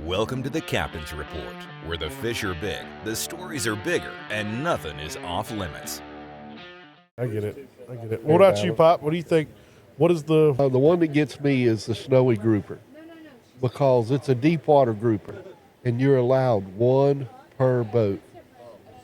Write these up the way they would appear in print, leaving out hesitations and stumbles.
Welcome to the Captain's Report, where the fish are big, the stories are bigger, and nothing is off limits. I get it. What about you, Pop? What do you think? What is the one that gets me is the snowy grouper, because it's a deep water grouper, and you're allowed one per boat.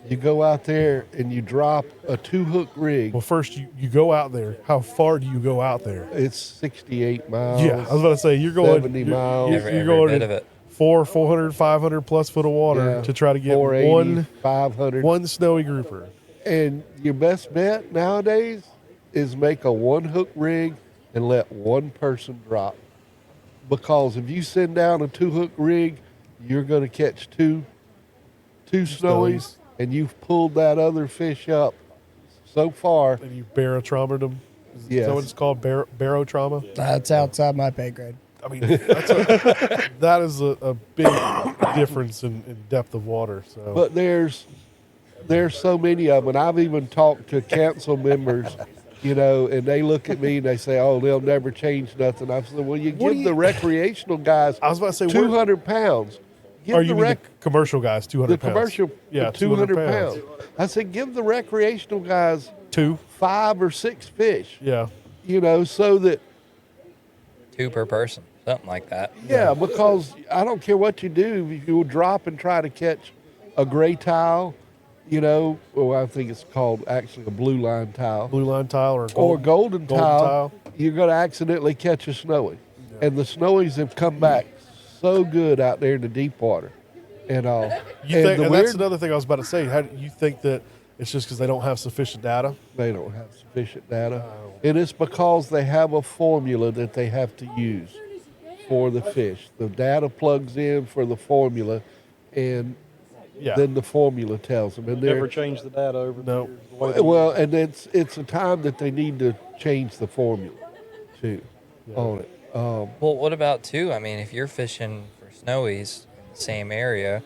You go out there and you drop a 2-hook rig. Well, first you go out there. How far do you go out there? It's 68 miles. Yeah, I was about to say you're going 70 miles. You're going bit of it. 400, 500 plus foot of water to try to get 480, 500. one snowy grouper. And your best bet nowadays is make a 1-hook rig and let one person drop. Because if you send down a 2-hook rig, you're going to catch two snowies, and you've pulled that other fish up so far. And you barotraumaed them. Yes. Is that what it's called? Barotrauma? That's outside my pay grade. I mean, that is a big difference in depth of water. So, But there's so many of them. And I've even talked to council members, and they look at me and they say, "Oh, they'll never change nothing." I said, "Well, you give the recreational guys I was about to say 200 pounds. Give Or you the mean the commercial guys, 200 the pounds? commercial, Yeah, 200 pounds. I said, give the recreational guys 5 or 6 fish. Yeah. So that 2 per person, something like that. yeah, because I don't care what you do, if you will drop and try to catch a gray tile, I think it's called actually a blue line tile. Blue line tile Or golden tile, you're going to accidentally catch a snowy. Yeah. And the snowies have come back so good out there in the deep water and all. That's another thing I was about to say. How do you think that it's just because they don't have sufficient data? They don't have sufficient data. And it's because they have a formula that they have to use for the fish. The data plugs in for the formula, and then the formula tells them. And never change the data over. No. Well, and it's a time that they need to change the formula too on it. Well, what about too? I mean, if you're fishing for snowies in the same area,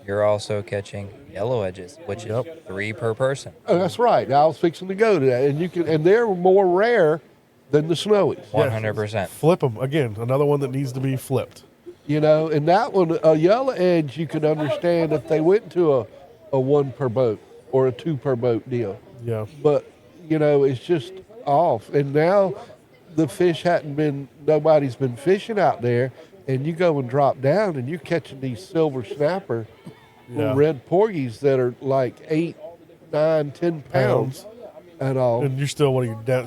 you're also catching yellow edges, which is 3 per person. Oh, that's right. I was fixing to go to that, and they're more rare than the snowies. 100%. Flip them again. Another one that needs to be flipped. And that one, a yellow edge, you could understand if they went to a 1 per boat or a 2 per boat deal. Yeah. But it's just off, and now the fish nobody's been fishing out there, and you go and drop down and you're catching these silver snapper red porgies that are like 8, 9, 10 pounds and all. And you're still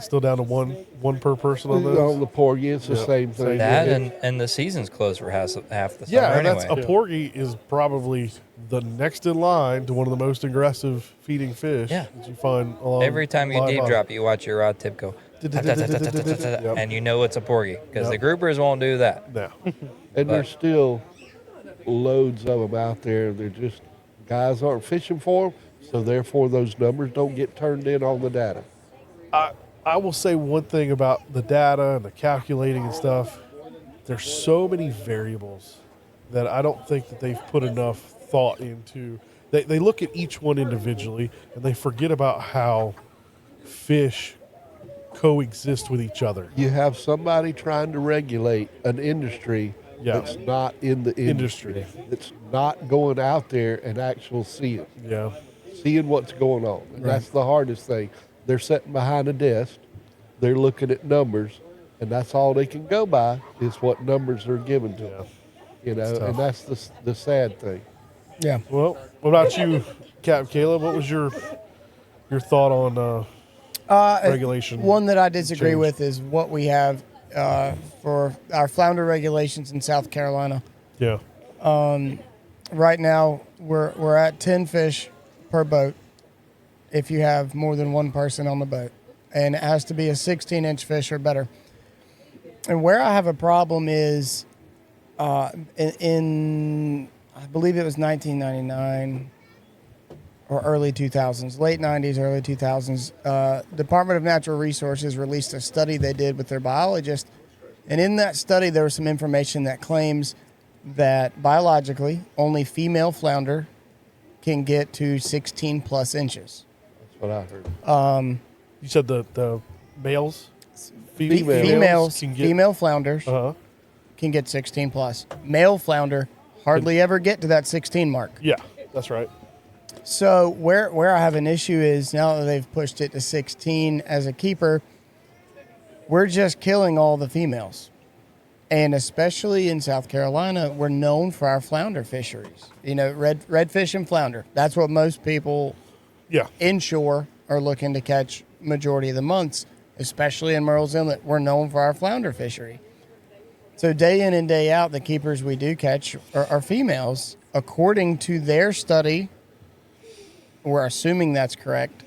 still down to one per person on those? On the porgy, it's the same thing. That and the season's closed for half the summer and anyway. A porgy is probably the next in line to one of the most aggressive feeding fish that you find along. Every time you deep drop, you watch your rod tip go, and you know it's a porgy because the groupers won't do that. No. And there's still loads of them out there. They're just guys aren't fishing for them, so therefore those numbers don't get turned in on the data. I will say one thing about the data and the calculating and stuff. There's so many variables that I don't think that they've put enough thought into. They look at each one individually and they forget about how fish coexist with each other. You have somebody trying to regulate an industry that's not in the industry. That's not going out there and actually seeing what's going on. And that's the hardest thing. They're sitting behind a desk, they're looking at numbers, and that's all they can go by is what numbers are given to them. And that's the sad thing. Yeah. Well, what about you, Cap Caleb? What was your thought on regulation? One that I disagree with is what we have for our flounder regulations in South Carolina. Yeah. Right now, we're at 10 fish per boat if you have more than one person on the boat. And it has to be a 16-inch fish or better. And where I have a problem is in I believe it was 1999 or early 2000s, late 90s, early 2000s, Department of Natural Resources released a study they did with their biologists. And in that study, there was some information that claims that biologically, only female flounder can get to 16 plus inches. That's what I heard. You said the males? Female flounders can get 16 plus. Male flounder hardly ever get to that 16 mark. Yeah, that's right. So where I have an issue is now that they've pushed it to 16 as a keeper, we're just killing all the females. And especially in South Carolina, we're known for our flounder fisheries. You know, redfish and flounder. That's what most people inshore are looking to catch majority of the months, especially in Murrells Inlet. We're known for our flounder fishery. So day in and day out, the keepers we do catch are females. According to their study, we're assuming that's correct,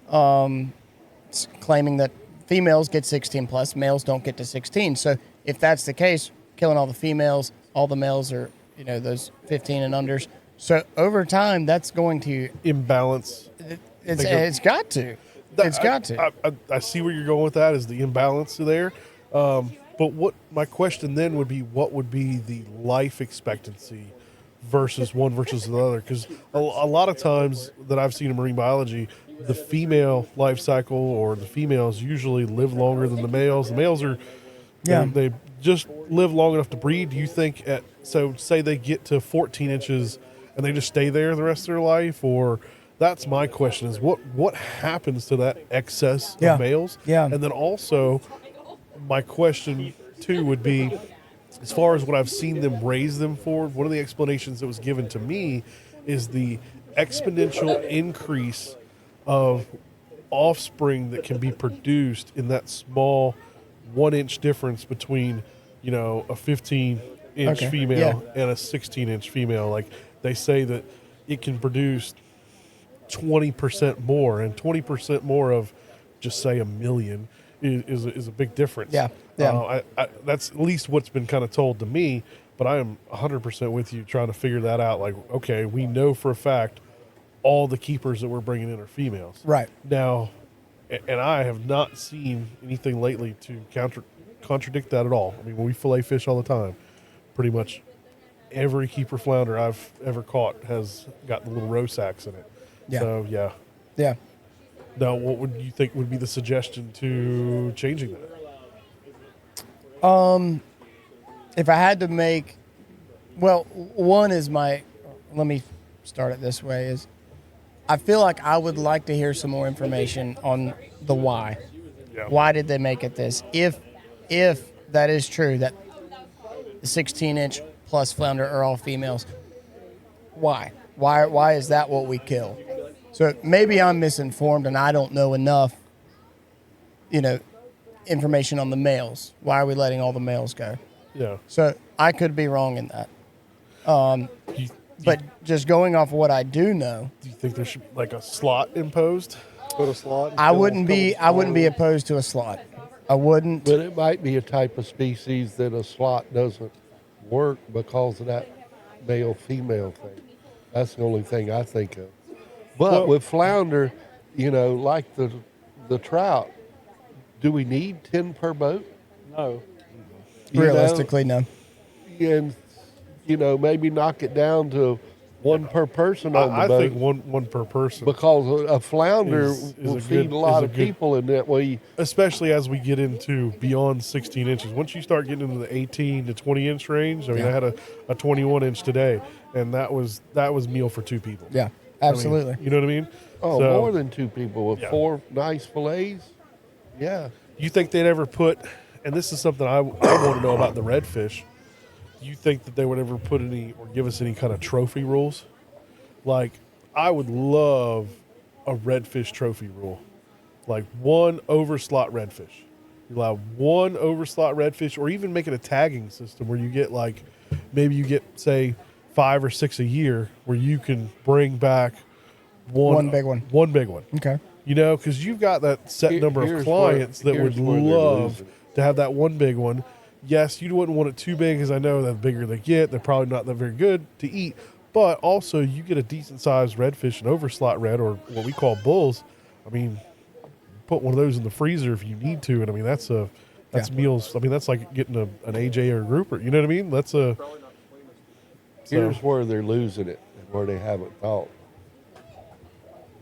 it's claiming that females get 16 plus, males don't get to 16. So if that's the case, killing all the females, all the males are, you know, those 15 and unders. So over time, that's going to imbalance. It's got to. It's got to. I see where you're going with that, is the imbalance there. But what my question then would be, what would be the life expectancy versus one versus the other? Because a lot of times that I've seen in marine biology, the female life cycle or the females usually live longer than the males. The males are, they just live long enough to breed. Do you think so say they get to 14 inches and they just stay there the rest of their life? Or that's my question, is what happens to that excess of males? Yeah. And then also my question too would be, as far as what I've seen them raise them for, one of the explanations that was given to me is the exponential increase of offspring that can be produced in that small 1 inch difference between, you know, a 15-inch female and a 16-inch female. Like, they say that it can produce 20% more, and 20% more of just say a million is a big difference. That's at least what's been kind of told to me, but I am 100% with you trying to figure that out. Like, okay, we know for a fact all the keepers that we're bringing in are females. Right. Now, and I have not seen anything lately to contradict that at all. I mean, when we fillet fish all the time, pretty much every keeper flounder I've ever caught has got the little roe sacks in it. Yeah. So, yeah. Yeah. Now, what would you think would be the suggestion to changing that? If I had to make, well, one is let me start it this way, is I feel like I would like to hear some more information on the why. Yeah. Why did they make it this? If that is true, that the 16-inch plus flounder are all females, why? Why is that what we kill? So maybe I'm misinformed and I don't know enough, you know, information on the males. Why are we letting all the males go? Yeah. So I could be wrong in that. But just going off of what I do know, do you think there should be like a slot imposed? Put a slot. I wouldn't be opposed to a slot. I wouldn't. But it might be a type of species that a slot doesn't work because of that male-female thing. That's the only thing I think of. But with flounder, you know, like the trout, do we need 10 per boat? No. Realistically, no. And, you know, maybe knock it down to one per person on the boat. I think one per person. Because a flounder will feed a lot of people in that way. Especially as we get into beyond 16 inches. Once you start getting into the 18 to 20 inch range, I mean, I had a 21 inch today, and that was meal for two people. Yeah, absolutely. I mean, you know what I mean? Oh, so, more than two people with 4 nice fillets. Yeah. You think they'd ever put, and this is something I want to know about the redfish, do you think that they would ever put any or give us any kind of trophy rules? Like, I would love a redfish trophy rule. Like one overslot redfish. You allow one overslot redfish, or even make it a tagging system where you get like, maybe you get, say, 5 or 6 a year where you can bring back one big one. One big one. Okay. You know, because you've got that set number of clients that would love to have that one big one. Yes, you wouldn't want it too big, because I know that the bigger they get, they're probably not that very good to eat. But also, you get a decent-sized redfish, an overslot red, or what we call bulls. I mean, put one of those in the freezer if you need to, and I mean that's meals. I mean, that's like getting an AJ or a grouper. You know what I mean? That's a. Here's where they're losing it, and where they haven't thought.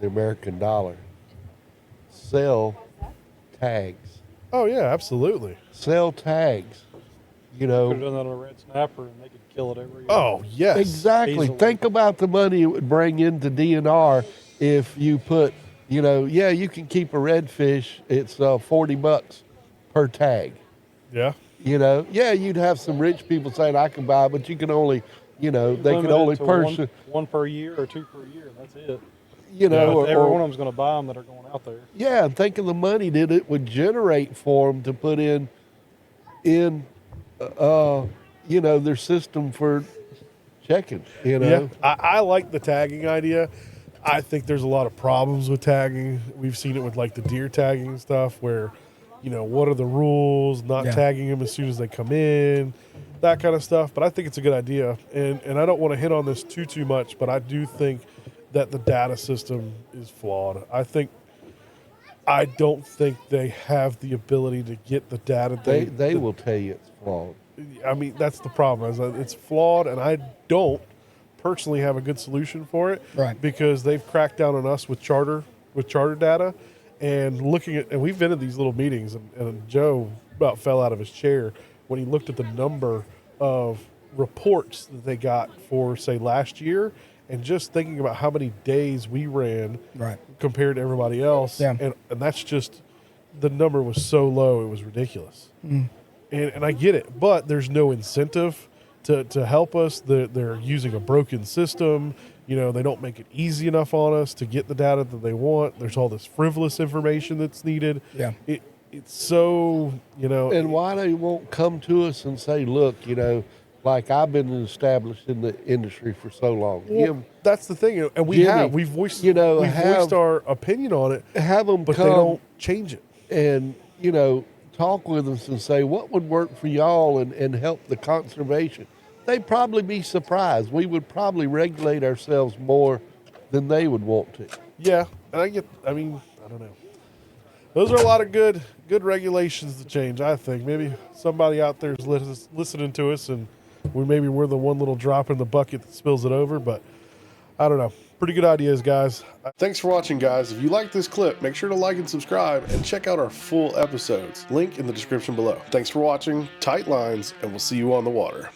The American dollar. Sell tags. Oh yeah, absolutely. Sell tags. You know, could have done that on a red snapper, and they could kill it every year. Oh, yes. exactly. Easily. Think about the money it would bring into DNR if you put, you know, yeah, you can keep a redfish. It's $40 per tag. Yeah. You know, yeah, you'd have some rich people saying I can buy, but you can only, you know, they can Limited only to person, one per year or 2 per year. That's it. you know, But every one of them's going to buy them that are going out there. yeah, and think of the money that it would generate for them to put in, you know, their system for checking. You know, Yeah, I like the tagging idea. I think there's a lot of problems with tagging. We've seen it with like the deer tagging and stuff where, you know, what are the rules, not tagging them as soon as they come in, that kind of stuff. But I think it's a good idea. And I don't want to hit on this too much, but I do think that the data system is flawed. I don't think they have the ability to get the data. they will tell you it's flawed. I mean, that's the problem. Is that it's flawed, and I don't personally have a good solution for it. Right. Because they've cracked down on us with charter data, and looking at, and we've been at these little meetings, and Joe about fell out of his chair when he looked at the number of reports that they got for, say, last year, and just thinking about how many days we ran compared to everybody else. Yeah. And that's just, the number was so low, it was ridiculous. And I get it, but there's no incentive to help us. They're using a broken system. You know, they don't make it easy enough on us to get the data that they want. There's all this frivolous information that's needed. Yeah. It's so, you know. And why they won't come to us and say, look, you know, like I've been established in the industry for so long. Well, that's the thing, and we've voiced, you know, we've voiced our opinion on it. Have them but come they don't change it. And, you know, talk with us and say what would work for y'all and help the conservation. They'd probably be surprised. We would probably regulate ourselves more than they would want to. Yeah, and I don't know. Those are a lot of good regulations to change, I think. Maybe somebody out there is listening to us, and we're the one little drop in the bucket that spills it over, but I don't know. Pretty good ideas, guys. Thanks for watching, guys. If you like this clip, make sure to like and subscribe, and check out our full episodes. Link in the description below. Thanks for watching. Tight lines, and we'll see you on the water.